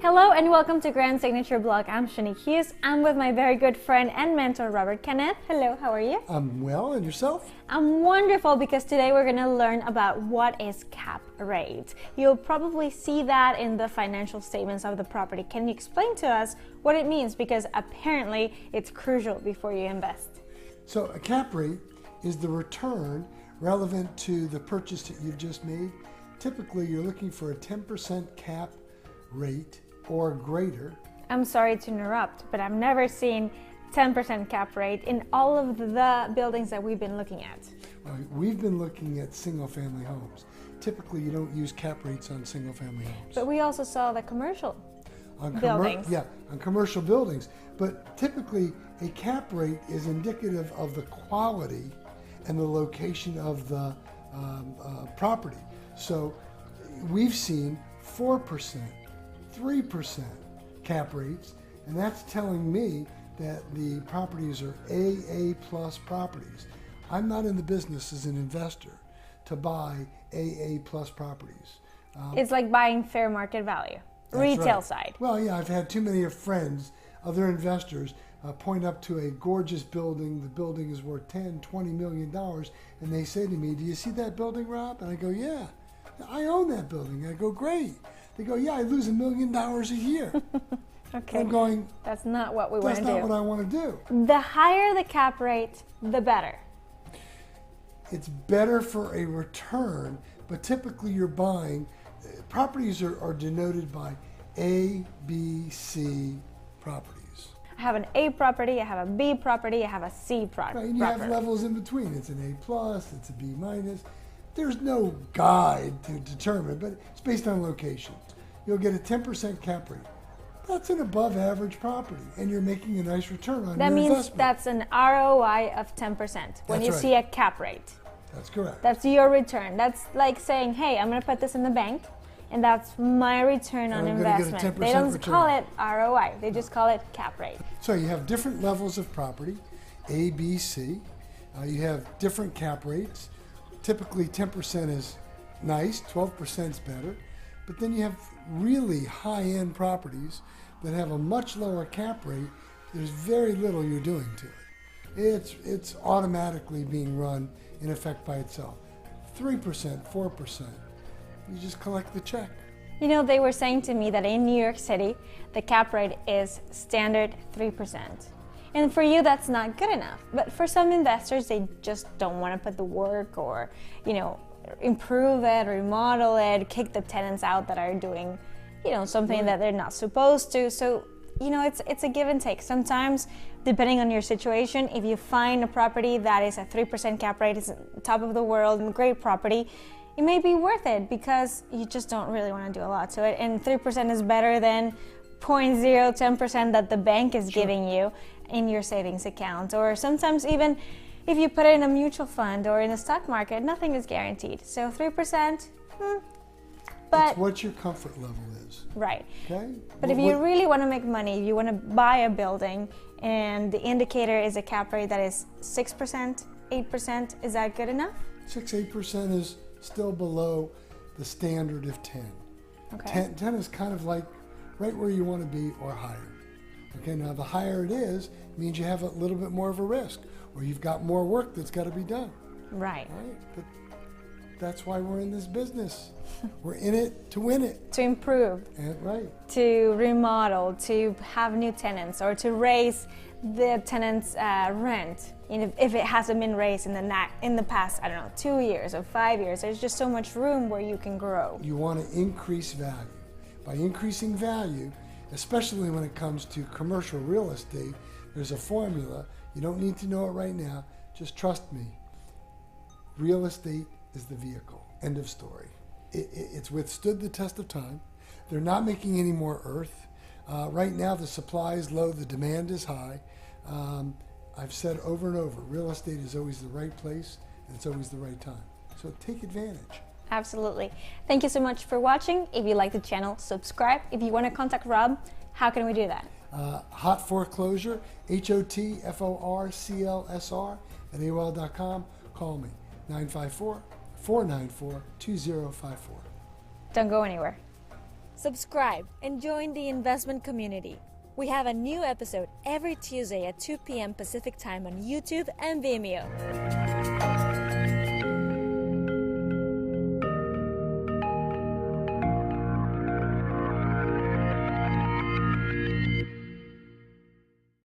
Hello and welcome to Grand Signature Blog. I'm Shanique Hughes. I'm with my very good friend and mentor, Robert Kenneth. Hello, how are you? I'm well, and yourself? I'm wonderful because today we're going to learn about what is cap rate. You'll probably see that in the financial statements of the property. Can you explain to us what it means? Because apparently it's crucial before you invest. So a cap rate is the return relevant to the purchase that you've just made. Typically, you're looking for a 10% cap rate or greater. I'm sorry to interrupt, but I've never seen 10% cap rate in all of the buildings that we've been looking at. We've been looking at single-family homes. Typically, you don't use cap rates on single-family homes. But we also saw the commercial buildings. On commercial buildings. But typically, a cap rate is indicative of the quality and the location of the property. So we've seen 4%, 3% cap rates, and that's telling me that the properties are AA plus properties. I'm not in the business as an investor to buy AA plus properties. It's like buying fair market value, retail side. Well, yeah, I've had too many friends, other investors, point up to a gorgeous building. The building is worth $10, $20 million, and they say to me, "Do you see that building, Rob?" And I go, "Yeah, I own that building." I go, "Great." They go, "Yeah, I lose $1 million a year." Okay, I'm going, that's not what we want to do. That's not what I want to do. The higher the cap rate, the better. It's better for a return, but typically you're buying, properties are denoted by A, B, C properties. I have an A property, I have a B property, I have a C property. Right, and you have levels in between. It's an A plus, it's a B minus. There's no guide to determine, but it's based on location. You'll get a 10% cap rate. That's an above average property, and you're making a nice return on your investment. That means that's an ROI of 10% when you see a cap rate. That's correct. That's your return. That's like saying, hey, I'm going to put this in the bank, and that's my return on investment. They don't call it ROI. They just call it cap rate. So you have different levels of property, A, B, C. You have different cap rates. Typically 10% is nice, 12% is better. But then you have really high-end properties that have a much lower cap rate. There's very little you're doing to it. It's automatically being run in effect by itself. 3%, 4%. You just collect the check. You know, they were saying to me that in New York City, the cap rate is standard 3%. And for you, that's not good enough. But for some investors, they just don't want to put the work or, improve it, remodel it, kick the tenants out that are doing, something that they're not supposed to. So, it's a give and take. Sometimes, depending on your situation, if you find a property that is a 3% cap rate, it's top of the world and great property, it may be worth it because you just don't really want to do a lot to it. And 3% is better than 10% that the bank is giving you in your savings account. Or sometimes even if you put it in a mutual fund or in the stock market, nothing is guaranteed. So 3%, but it's what your comfort level is. Right. Okay. But if you really want to make money, if you want to buy a building and the indicator is a cap rate that is 6%, 8%, is that good enough? 8% is still below the standard of 10. Okay. 10 is kind of like right where you want to be or higher. Okay, now the higher it is, means you have a little bit more of a risk, or you've got more work that's got to be done. Right. But that's why we're in this business. We're in it to win it. To improve. Right. To remodel, to have new tenants, or to raise the tenants' rent. If it hasn't been raised in the past, 2 years or 5 years, there's just so much room where you can grow. You want to increase value. By increasing value, especially when it comes to commercial real estate, there's a formula. You don't need to know it right now. Just trust me. Real estate is the vehicle. End of story. It's withstood the test of time. They're not making any more earth. Right now, the supply is low. The demand is high. I've said over and over, real estate is always the right place, and it's always the right time. So take advantage. Absolutely. Thank you so much for watching. If you like the channel, subscribe. If you want to contact Rob, how can we do that? Hot Foreclosure, HOTFORCLSR at AOL.com. Call me, 954-494-2054. Don't go anywhere. Subscribe and join the investment community. We have a new episode every Tuesday at 2 p.m. Pacific Time on YouTube and Vimeo.